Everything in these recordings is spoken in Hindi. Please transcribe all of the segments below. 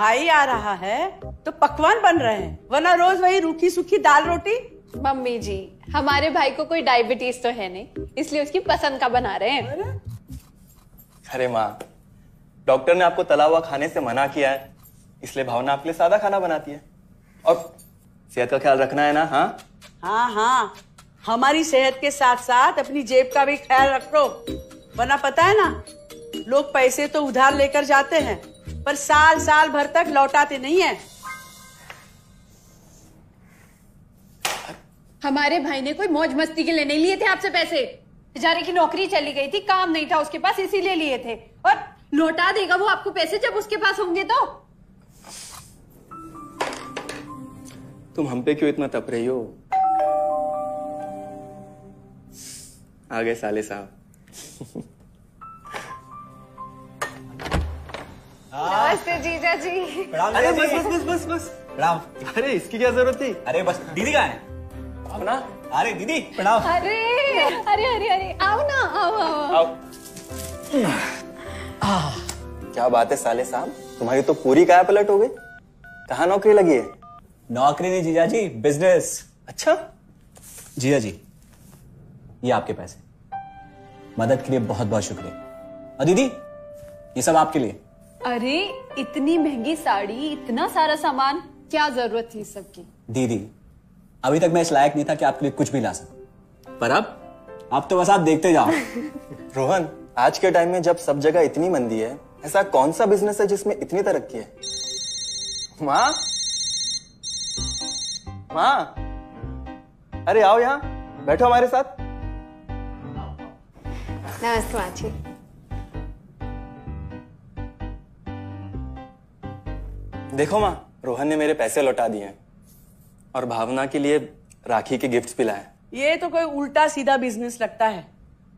भाई आ रहा है तो पकवान बन रहे हैं, वरना रोज वही रूखी सूखी दाल रोटी। मम्मी जी, हमारे भाई को कोई डायबिटीज तो है नहीं, इसलिए उसकी पसंद का बना रहे हैं। अरे माँ, डॉक्टर ने आपको तला हुआ खाने से मना किया है, इसलिए भावना आपके लिए सादा खाना बनाती है। और सेहत का ख्याल रखना है ना? हाँ हाँ हाँ, हमारी सेहत के साथ साथ अपनी जेब का भी ख्याल रखो, वरना पता है ना, लोग पैसे तो उधार लेकर जाते हैं पर साल साल भर तक लौटाते नहीं है। हमारे भाई ने कोई मौज मस्ती के लिए नहीं लिए थे आपसे पैसे। बेचारे की नौकरी चली गई थी, काम नहीं था उसके पास, इसीलिए लिए थे। और लौटा देगा वो आपको पैसे जब उसके पास होंगे तो। तुम हम पे क्यों इतना तप रही हो? आ गए साले साहब। नमस्ते जीजा जी। अरे बस बस बस बस बस प्रणाम। अरे इसकी क्या जरूरत थी? अरे बस दीदी कहाँ है? आओ ना। अरे दीदी प्रणाम। अरे अरे अरे अरे आओ ना, आओ आओ। क्या बात है साले साहब, तुम्हारी तो पूरी काया पलट हो गई। कहाँ नौकरी लगी है? नौकरी नहीं जीजा जी, बिजनेस। अच्छा जीजा जी, ये आपके पैसे, मदद के लिए बहुत बहुत शुक्रिया। और दीदी, ये सब आपके लिए। अरे इतनी महंगी साड़ी, इतना सारा सामान, क्या जरूरत थी सबकी? दीदी, अभी तक मैं इस लायक नहीं था कि आपके लिए कुछ भी ला सकूं, पर अब तो बस आप देखते जाओ। रोहन, आज के टाइम में जब सब जगह इतनी मंदी है, ऐसा कौन सा बिजनेस है जिसमें इतनी तरक्की है? माँ, माँ, अरे आओ यहाँ बैठो हमारे साथ। नमस्ते माँ जी। देखो माँ, रोहन ने मेरे पैसे लौटा दिए हैं और भावना के लिए राखी के गिफ्ट्स भी लाए। ये तो कोई उल्टा सीधा बिजनेस लगता है,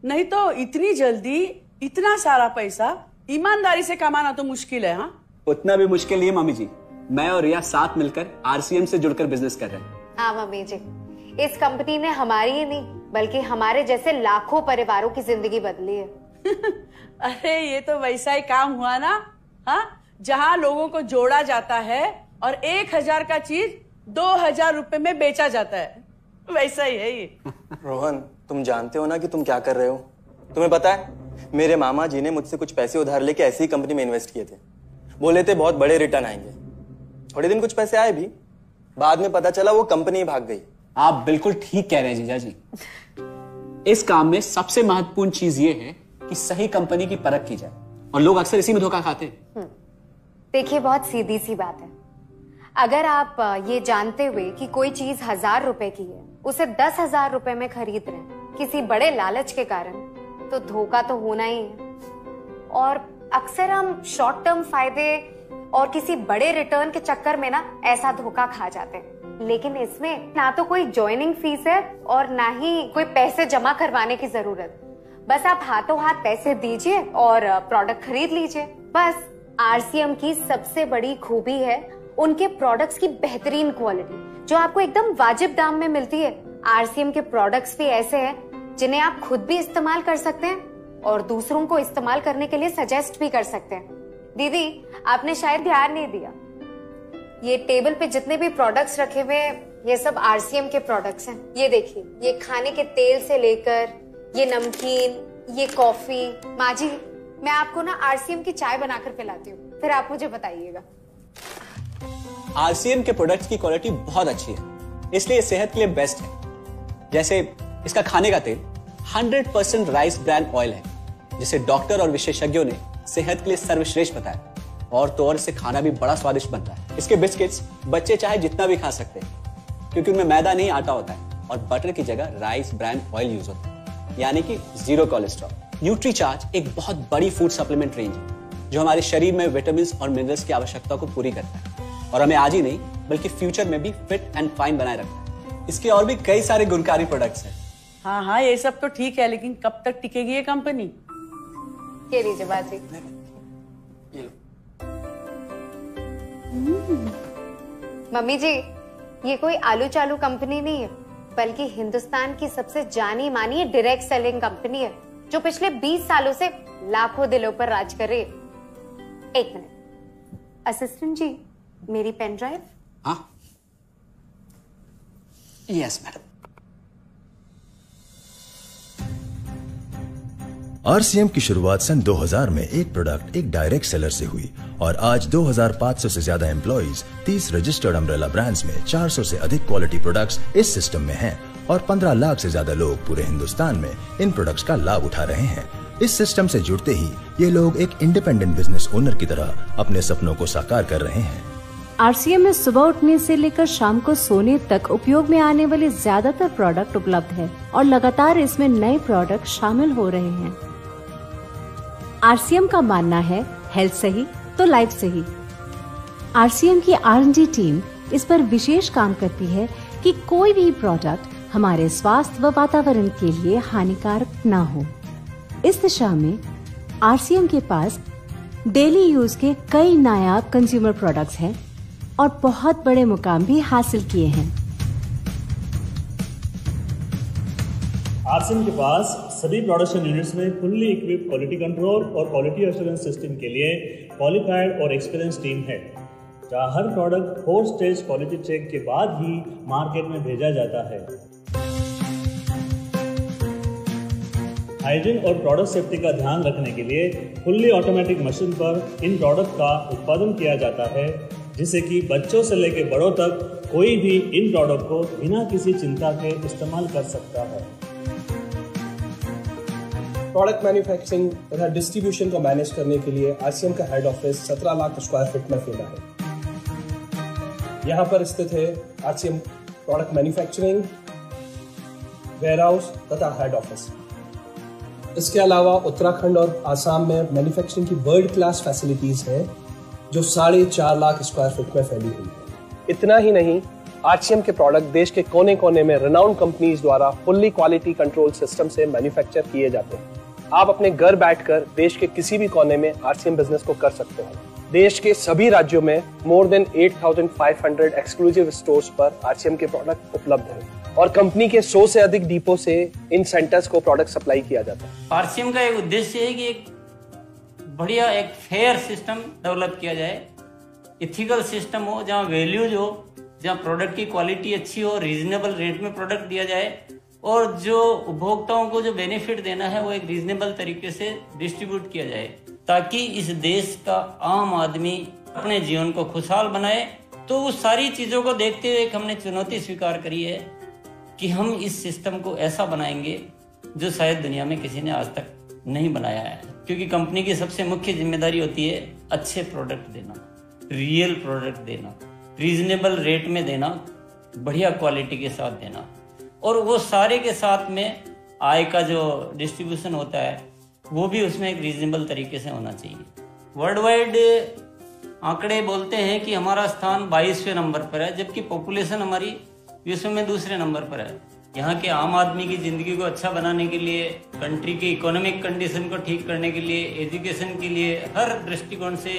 नहीं तो इतनी जल्दी इतना सारा पैसा ईमानदारी से कमाना तो मुश्किल है। हाँ, उतना भी मुश्किल नहीं है मम्मी जी, मैं और रिया साथ मिलकर आरसीएम से जुड़कर बिजनेस कर रहे हैं। हाँ मम्मी जी, इस कंपनी ने हमारी ही नहीं बल्कि हमारे जैसे लाखों परिवारों की जिंदगी बदली है। अरे ये तो वैसा ही काम हुआ ना, हाँ, जहाँ लोगों को जोड़ा जाता है और 1000 का चीज 2000 रुपए में बेचा जाता है, वैसा ही है ये। रोहन, तुम जानते हो ना कि तुम क्या कर रहे हो? तुम्हें पता है, मेरे मामा जी ने मुझसे कुछ पैसे उधार लेके ऐसी ही कंपनी में इन्वेस्ट किए थे। बोले थे बहुत बड़े रिटर्न आएंगे। थोड़े दिन कुछ पैसे आए भी, बाद में पता चला वो कंपनी ही भाग गई। आप बिल्कुल ठीक कह रहे हैं जीजा जी। इस काम में सबसे महत्वपूर्ण चीज ये है कि सही कंपनी की परख की जाए, और लोग अक्सर इसी में धोखा खाते हैं। देखिए, बहुत सीधी सी बात है, अगर आप ये जानते हुए कि कोई चीज 1000 रुपए की है, उसे 10,000 रुपए में खरीद रहे हैं किसी बड़े लालच के कारण, तो धोखा तो होना ही है। और अक्सर हम शॉर्ट टर्म फायदे और किसी बड़े रिटर्न के चक्कर में ना ऐसा धोखा खा जाते हैं। लेकिन इसमें ना तो कोई ज्वाइनिंग फीस है और ना ही कोई पैसे जमा करवाने की जरूरत। बस आप हाथों हाथ पैसे दीजिए और प्रोडक्ट खरीद लीजिए। बस आरसीएम की सबसे बड़ी खूबी है उनके प्रोडक्ट्स की बेहतरीन क्वालिटी, जो आपको एकदम वाजिब दाम में मिलती है। आरसीएम के प्रोडक्ट्स भी ऐसे हैं जिन्हें आप खुद भी इस्तेमाल कर सकते हैं और दूसरों को इस्तेमाल करने के लिए सजेस्ट भी कर सकते हैं। दीदी, आपने शायद ध्यान नहीं दिया, ये टेबल पे जितने भी प्रोडक्ट्स रखे हुए हैं, ये सब आरसीएम के प्रोडक्ट्स हैं। ये देखिए, ये खाने के तेल से लेकर ये नमकीन, ये कॉफी। माँ जी, मैं आपको ना आरसीएम की चाय बनाकर पिलाती हूँ, फिर आप मुझे बताइएगा। आरसीएम के प्रोडक्ट्स की क्वालिटी बहुत अच्छी है, इसलिए सेहत के लिए बेस्ट है। जैसे इसका खाने का तेल 100% राइस ब्रांड ऑयल है, जिसे डॉक्टर और विशेषज्ञों ने सेहत के लिए सर्वश्रेष्ठ बताया। और तो और इसे खाना भी बड़ा स्वादिष्ट बनता है। इसके बिस्किट्स बच्चे चाहे जितना भी खा सकते हैं, क्योंकि उनमें मैदा नहीं आटा होता है, और बटर की जगह राइस ब्रांड ऑयल यूज होता है, यानी कि 0 कोलेस्ट्रॉल। न्यूट्रीचार्ज एक बहुत बड़ी फूड सप्लीमेंट रेंज है, जो हमारे शरीर में विटामिन और मिनरल्स की आवश्यकता को पूरी करता है, और हमें आज ही नहीं बल्कि फ्यूचर में भी फिट एंड फाइन बनाए रखता है। इसके और भी कई सारे गुणकारी प्रोडक्ट्स हैं। हाँ हाँ, ये सब तो ठीक है, लेकिन कब तक टिकेगी ये कंपनी? ये लीजिए बाजी। मम्मी जी, ये कोई आलू चालू कंपनी नहीं है, बल्कि हिंदुस्तान की सबसे जानी मानी डायरेक्ट सेलिंग कंपनी है, जो पिछले 20 सालों से लाखों दिलों पर राज कर रही है। एक मिनट, असिस्टेंट जी, मेरी पेन ड्राइव। हाँ, यस मैडम। आरसीएम की शुरुआत सन 2000 में एक प्रोडक्ट एक डायरेक्ट सेलर से हुई और आज 2500 से ज्यादा एम्प्लॉइज, 30 रजिस्टर्ड अम्ब्रेला ब्रांड्स में 400 से अधिक क्वालिटी प्रोडक्ट्स इस सिस्टम में हैं और 15 लाख से ज्यादा लोग पूरे हिंदुस्तान में इन प्रोडक्ट्स का लाभ उठा रहे हैं। इस सिस्टम से जुड़ते ही ये लोग एक इंडिपेंडेंट बिजनेस ओनर की तरह अपने सपनों को साकार कर रहे हैं। आरसीएम में सुबह उठने से लेकर शाम को सोने तक उपयोग में आने वाले ज्यादातर प्रोडक्ट उपलब्ध है और लगातार इसमें नए प्रोडक्ट शामिल हो रहे हैं। आरसीएम का मानना है हेल्थ सही तो लाइफ सही। आरसीएम की R&D टीम इस पर विशेष काम करती है कि कोई भी प्रोडक्ट हमारे स्वास्थ्य व वातावरण के लिए हानिकारक न हो। इस दिशा में आरसीएम के पास डेली यूज के कई नायाब कंज्यूमर प्रोडक्ट्स हैं और बहुत बड़े मुकाम भी हासिल किए हैं। आरसीएम के पास सभी प्रोडक्शन यूनिट्स में फुल्ली इक्विप्ड क्वालिटी कंट्रोल और क्वालिटी एश्योरेंस सिस्टम के लिए क्वालिफाइड और एक्सपीरियंस टीम है, जहां हर प्रोडक्ट 4 स्टेज क्वालिटी चेक के बाद ही मार्केट में भेजा जाता है। हाइजीन और प्रोडक्ट सेफ्टी का ध्यान रखने के लिए फुल्ली ऑटोमेटिक मशीन पर इन प्रोडक्ट का उत्पादन किया जाता है, जिससे कि बच्चों से लेकर बड़ों तक कोई भी इन प्रोडक्ट को बिना किसी चिंता के इस्तेमाल कर सकता है। प्रोडक्ट मैन्युफैक्चरिंग तथा डिस्ट्रीब्यूशन को मैनेज करने के लिए आरसीएम का head office 17 lakh square feet में फैला है। यहाँ पर स्थित है आरसीएम प्रोडक्ट मैन्युफैक्चरिंग, वेयरहाउस तथा हेड ऑफिस। इसके अलावा उत्तराखंड और आसाम में मैन्युफैक्चरिंग की वर्ल्ड क्लास फैसिलिटीज हैं, जो 4.5 लाख स्क्वायर फीट में फैली हुई है। इतना ही नहीं, आरसीएम के प्रोडक्ट देश के कोने कोने में रेनाउंड कंपनीज द्वारा फुल्ली क्वालिटी कंट्रोल सिस्टम से मैन्युफैक्चर किए जाते हैं। आप अपने घर बैठकर देश के किसी भी कोने में आरसीएम बिजनेस को कर सकते हैं। देश के सभी राज्यों में मोर देन 8,500 एक्सक्लूसिव स्टोर्स पर आरसीएम के प्रोडक्ट उपलब्ध हैं और कंपनी के 100 से अधिक डिपो से इन सेंटर्स को प्रोडक्ट सप्लाई किया जाता है। आरसीएम का एक उद्देश्य है कि एक बढ़िया एक फेयर सिस्टम डेवलप किया जाए, इथिकल सिस्टम हो, जहाँ वैल्यूज हो, जहाँ प्रोडक्ट की क्वालिटी अच्छी हो, रीजनेबल रेट में प्रोडक्ट दिया जाए और जो उपभोक्ताओं को जो बेनिफिट देना है वो एक रीजनेबल तरीके से डिस्ट्रीब्यूट किया जाए, ताकि इस देश का आम आदमी अपने जीवन को खुशहाल बनाए। तो उस सारी चीजों को देखते हुए एक हमने चुनौती स्वीकार करी है कि हम इस सिस्टम को ऐसा बनाएंगे जो शायद दुनिया में किसी ने आज तक नहीं बनाया है, क्योंकि कंपनी की सबसे मुख्य जिम्मेदारी होती है अच्छे प्रोडक्ट देना, रियल प्रोडक्ट देना, रीजनेबल रेट में देना, बढ़िया क्वालिटी के साथ देना, और वो सारे के साथ में आय का जो डिस्ट्रीब्यूशन होता है वो भी उसमें एक रीजनेबल तरीके से होना चाहिए। वर्ल्ड वाइड आंकड़े बोलते हैं कि हमारा स्थान 22वें नंबर पर है, जबकि पॉपुलेशन हमारी विश्व में दूसरे नंबर पर है। यहाँ के आम आदमी की जिंदगी को अच्छा बनाने के लिए, कंट्री की इकोनॉमिक कंडीशन को ठीक करने के लिए, एजुकेशन के लिए, हर दृष्टिकोण से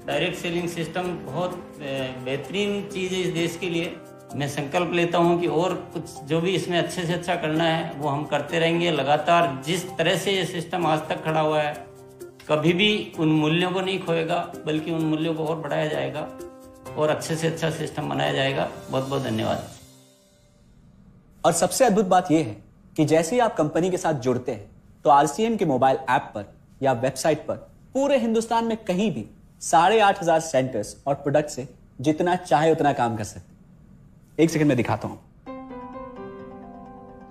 डायरेक्ट सेलिंग सिस्टम बहुत बेहतरीन चीज़ है इस देश के लिए। मैं संकल्प लेता हूं कि और कुछ जो भी इसमें अच्छे से अच्छा करना है वो हम करते रहेंगे लगातार। जिस तरह से ये सिस्टम आज तक खड़ा हुआ है, कभी भी उन मूल्यों को नहीं खोएगा, बल्कि उन मूल्यों को और बढ़ाया जाएगा और अच्छे से अच्छा सिस्टम बनाया जाएगा। बहुत बहुत धन्यवाद। और सबसे अद्भुत बात यह है कि जैसे ही आप कंपनी के साथ जुड़ते हैं तो आरसीएम के मोबाइल ऐप पर या वेबसाइट पर पूरे हिंदुस्तान में कहीं भी 8,500 सेंटर्स और प्रोडक्ट से जितना चाहे उतना काम कर सकते हैं। एक सेकंड में दिखाता हूं।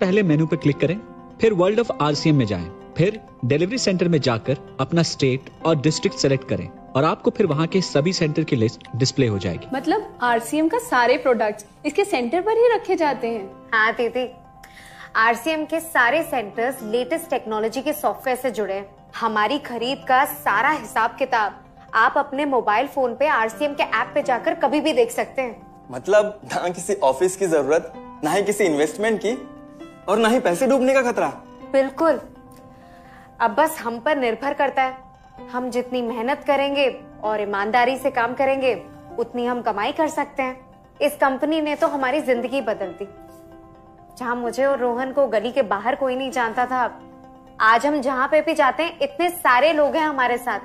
पहले मेनू पर क्लिक करें, फिर वर्ल्ड ऑफ आरसीएम में जाएं, फिर डिलीवरी सेंटर में जाकर अपना स्टेट और डिस्ट्रिक्ट सेलेक्ट करें और आपको फिर वहां के सभी सेंटर की लिस्ट डिस्प्ले हो जाएगी। मतलब आरसीएम का सारे प्रोडक्ट्स इसके सेंटर पर ही रखे जाते हैं? हाँ दीदी, आरसीएम के सारे सेंटर्स लेटेस्ट टेक्नोलॉजी के सॉफ्टवेयर से जुड़े। हमारी खरीद का सारा हिसाब किताब आप अपने मोबाइल फोन पे आरसीएम के ऐप पे जाकर कभी भी देख सकते हैं। मतलब ना किसी ऑफिस की जरूरत, ना ही किसी इन्वेस्टमेंट की, और ना ही पैसे डूबने का खतरा। बिल्कुल। अब बस हम पर निर्भर करता है, हम जितनी मेहनत करेंगे और ईमानदारी से काम करेंगे उतनी हम कमाई कर सकते हैं। इस कंपनी ने तो हमारी जिंदगी बदल दी। जहां मुझे और रोहन को गली के बाहर कोई नहीं जानता था, आज हम जहां पे भी जाते हैं इतने सारे लोग हैं हमारे साथ,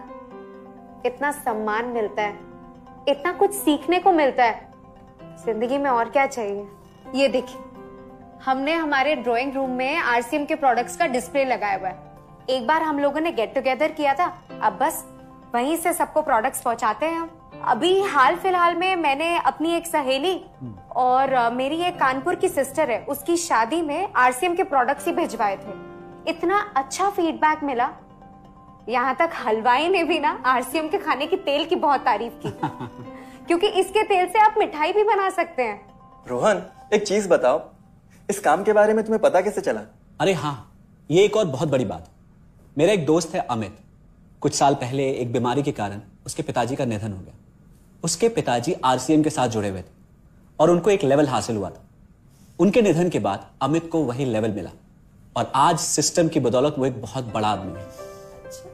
इतना सम्मान मिलता है। इतना कुछ सीखने को मिलता है। जिंदगी में और क्या चाहिए। ये देखिए, हमने हमारे ड्राइंग रूम में आरसीएम के प्रोडक्ट्स का डिस्प्ले लगाया हुआ है। एक बार हम लोगों ने गेट टुगेदर किया था, अब बस वहीं से सबको प्रोडक्ट्स पहुंचाते हैं हम। अभी हाल फिलहाल में मैंने अपनी एक सहेली और मेरी एक कानपुर की सिस्टर है, उसकी शादी में आरसीएम के प्रोडक्ट्स ही भिजवाए थे। इतना अच्छा फीडबैक मिला, यहाँ तक हलवाई ने भी ना आरसीएम के खाने की तेल की बहुत तारीफ की क्योंकि इसके तेल से आप मिठाई भी बना सकते हैं। रोहन, एक चीज बताओ, इस काम के बारे में तुम्हें पता कैसे चला? अरे हाँ, ये एक और बहुत बड़ी बात। मेरा एक दोस्त है अमित, कुछ साल पहले एक बीमारी के कारण उसके पिताजी का निधन हो गया। उसके पिताजी आरसीएम के साथ जुड़े हुए थे और उनको एक लेवल हासिल हुआ था। उनके निधन के बाद अमित को वही लेवल मिला और आज सिस्टम की बदौलत वो एक बहुत बड़ा आदमी है।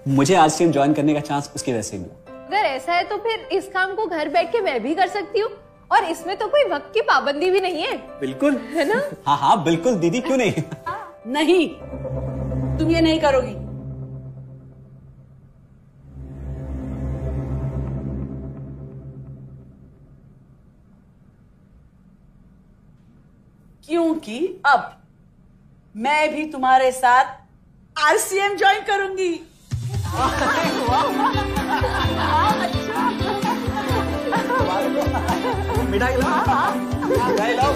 मुझे आरसीएम ज्वाइन करने का चांस उसकी वजह से मिला। अगर ऐसा है तो फिर इस काम को घर बैठ के मैं भी कर सकती हूँ और इसमें तो कोई वक्त की पाबंदी भी नहीं है। बिल्कुल, है ना? हाँ हाँ बिल्कुल दीदी, क्यों नहीं। नहीं, तुम ये नहीं करोगी। क्योंकि अब मैं भी तुम्हारे साथ आरसीएम ज्वाइन करूंगी। मिठाई लाओ।